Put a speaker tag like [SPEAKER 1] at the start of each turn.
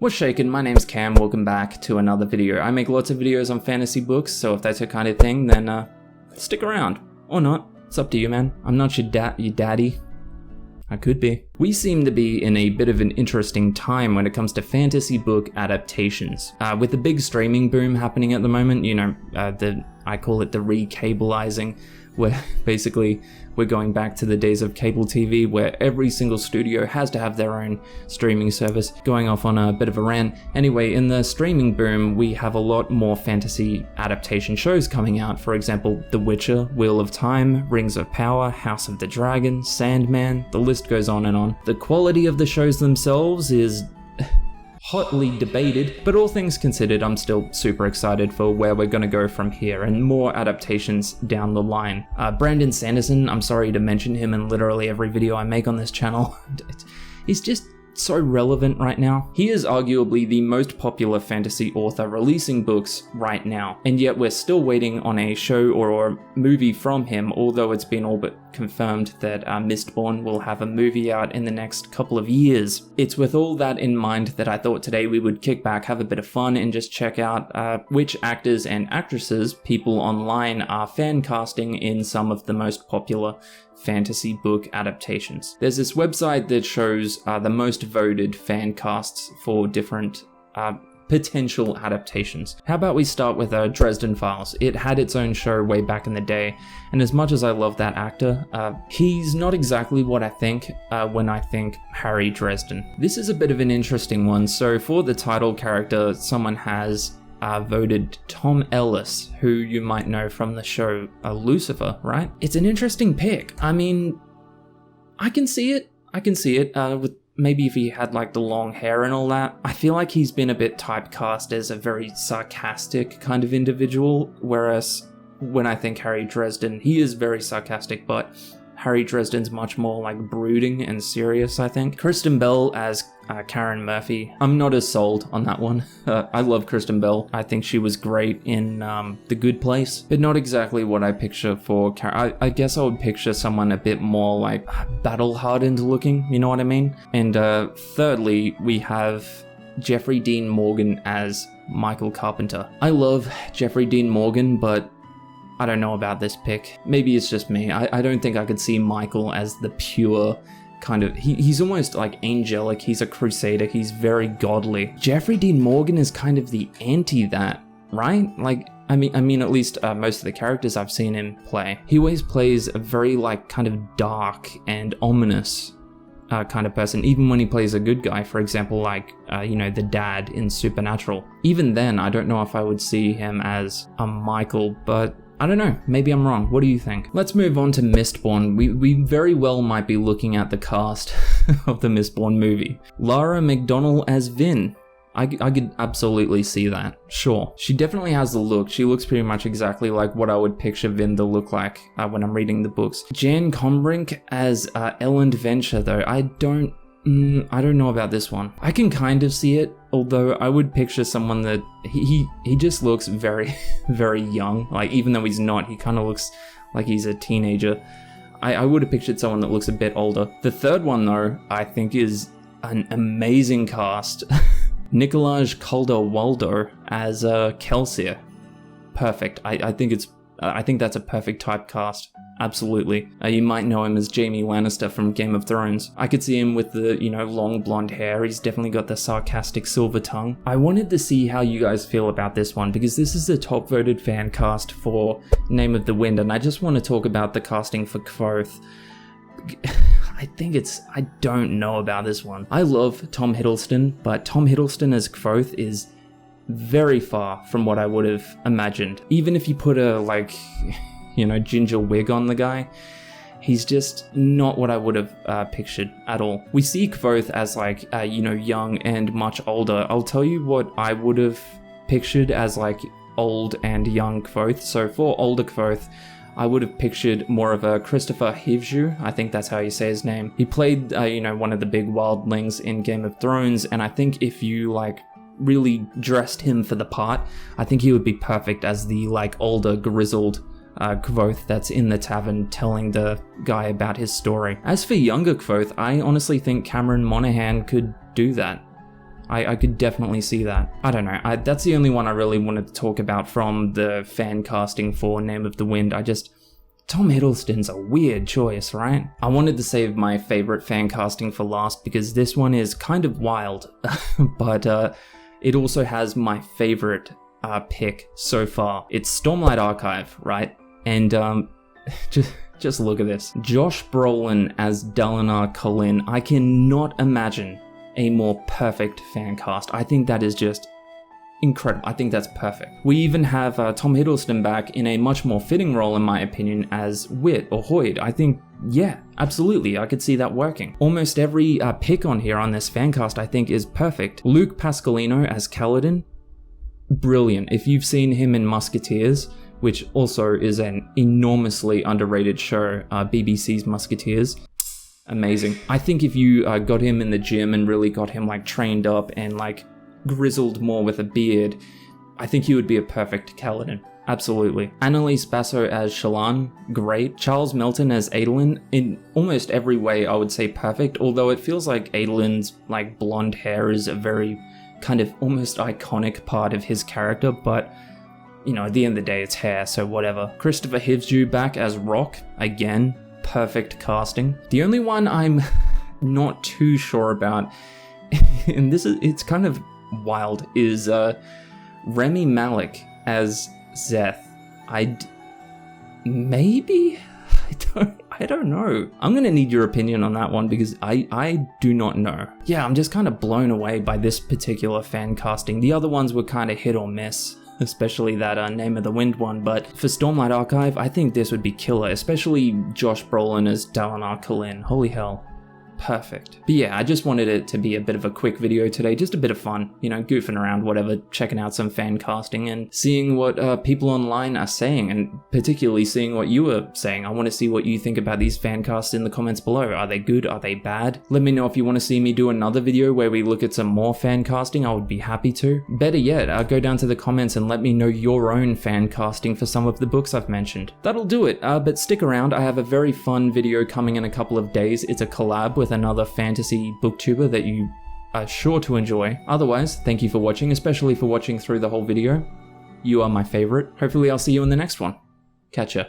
[SPEAKER 1] What's shaking? My name's Cam, welcome back to another video. I make lots of videos on fantasy books, so if that's your kind of thing, then stick around. Or not. It's up to you, man. I'm not your daddy. I could be. We seem to be in a bit of an interesting time when it comes to fantasy book adaptations. With the big streaming boom happening at the moment, you know, I call it the re-cableizing, where basically we're going back to the days of cable TV where every single studio has to have their own streaming service. Going off on a bit of a rant. Anyway, in the streaming boom, we have a lot more fantasy adaptation shows coming out. For example, The Witcher, Wheel of Time, Rings of Power, House of the Dragon, Sandman, the list goes on and on. The quality of the shows themselves is hotly debated, but all things considered, I'm still super excited for where we're gonna go from here and more adaptations down the line. Brandon Sanderson, I'm sorry to mention him in literally every video I make on this channel. He's just so relevant right now. He is arguably the most popular fantasy author releasing books right now, and yet we're still waiting on a show or a movie from him, although it's been all but confirmed that Mistborn will have a movie out in the next couple of years. It's with all that in mind that I thought today we would kick back, have a bit of fun, and just check out which actors and actresses people online are fan casting in some of the most popular fantasy book adaptations. There's this website that shows the most voted fan casts for different potential adaptations. How about we start with Dresden Files? It had its own show way back in the day, and as much as I love that actor, he's not exactly what I think when I think Harry Dresden. This is a bit of an interesting one. So for the title character, someone has voted Tom Ellis, who you might know from the show Lucifer, right? It's an interesting pick. I mean, I can see it. With maybe if he had like the long hair and all that. I feel like he's been a bit typecast as a very sarcastic kind of individual, whereas when I think Harry Dresden, he is very sarcastic, but Harry Dresden's much more like brooding and serious, I think. Kristen Bell as Karen Murphy. I'm not as sold on that one. I love Kristen Bell. I think she was great in The Good Place, but not exactly what I picture for Karen. I guess I would picture someone a bit more like battle-hardened looking, you know what I mean? And thirdly, we have Jeffrey Dean Morgan as Michael Carpenter. I love Jeffrey Dean Morgan, but I don't know about this pick. Maybe it's just me. I don't think I could see Michael as the pure kind of... He's almost like angelic. He's a crusader. He's very godly. Jeffrey Dean Morgan is kind of the anti that, right? Like, I mean, at least most of the characters I've seen him play. He always plays a very like kind of dark and ominous kind of person, even when he plays a good guy, for example, like, you know, the dad in Supernatural. Even then, I don't know if I would see him as a Michael, but I don't know, maybe I'm wrong. What do you think? Let's move on to Mistborn. We very well might be looking at the cast of the Mistborn movie. Lara McDonnell as Vin. I could absolutely see that, sure. She definitely has the look. She looks pretty much exactly like what I would picture Vin to look like when I'm reading the books. Jan Combrink as Ellen Venture, though. I don't know about this one. I can kind of see it, although I would picture someone that he just looks very, very young. Like, even though he's not, he kind of looks like he's a teenager. I would have pictured someone that looks a bit older. The third one, though, I think is an amazing cast. Nikolaj Coulter-Waldau as Kelsier. Perfect. I think that's a perfect typecast. Absolutely. You might know him as Jaime Lannister from Game of Thrones. I could see him with the, you know, long blonde hair. He's definitely got the sarcastic silver tongue. I wanted to see how you guys feel about this one, because this is the top voted fan cast for Name of the Wind, and I just want to talk about the casting for Kvothe. I don't know about this one. I love Tom Hiddleston, but Tom Hiddleston as Kvothe is very far from what I would have imagined. Even if you put a, like, you know, ginger wig on the guy, he's just not what I would have pictured at all. We see Kvothe as like, you know, young and much older. I'll tell you what I would have pictured as like old and young Kvothe. So for older Kvothe, I would have pictured more of a Christopher Hivju. I think that's how you say his name. He played, you know, one of the big wildlings in Game of Thrones, and I think if you like really dressed him for the part, I think he would be perfect as the like older grizzled Kvothe that's in the tavern telling the guy about his story. As for younger Kvothe, I honestly think Cameron Monaghan could do that. I could definitely see that. I don't know, that's the only one I really wanted to talk about from the fan casting for Name of the Wind. Tom Hiddleston's a weird choice, right? I wanted to save my favorite fan casting for last because this one is kind of wild, but it also has my favorite pick so far. It's Stormlight Archive, right? And just look at this. Josh Brolin as Dalinar Kholin. I cannot imagine a more perfect fan cast. I think that is just incredible. I think that's perfect. We even have Tom Hiddleston back in a much more fitting role, in my opinion, as Wit or Hoyd. I think, yeah, absolutely, I could see that working. Almost every pick on here on this fan cast, I think, is perfect. Luke Pasqualino as Kaladin, brilliant. If you've seen him in Musketeers, which also is an enormously underrated show, BBC's Musketeers, amazing. I think if you got him in the gym and really got him like trained up and like grizzled more with a beard, I think he would be a perfect Kaladin. Absolutely. Annalise Basso as Shallan, great. Charles Melton as Adolin, in almost every way I would say perfect, although it feels like Adolin's like blonde hair is a very kind of almost iconic part of his character, but you know, at the end of the day it's hair, so whatever. Christopher Hivju back as Rock, again, perfect casting. The only one I'm not too sure about, and it's kind of wild, is Remy Malik as Szeth. Maybe? I don't know. I'm gonna need your opinion on that one because I do not know. Yeah, I'm just kind of blown away by this particular fan casting. The other ones were kind of hit or miss, especially that Name of the Wind one, but for Stormlight Archive, I think this would be killer, especially Josh Brolin as Dalinar Kholin. Holy hell. Perfect. But yeah, I just wanted it to be a bit of a quick video today, just a bit of fun, you know, goofing around, whatever, checking out some fan casting and seeing what people online are saying, and particularly seeing what you are saying. I want to see what you think about these fan casts in the comments below. Are they good? Are they bad? Let me know if you want to see me do another video where we look at some more fan casting. I would be happy to. Better yet, go down to the comments and let me know your own fan casting for some of the books I've mentioned. That'll do it, but stick around. I have a very fun video coming in a couple of days. It's a collab with another fantasy booktuber that you are sure to enjoy. Otherwise, thank you for watching, especially for watching through the whole video. You are my favorite. Hopefully I'll see you in the next one. Catch ya.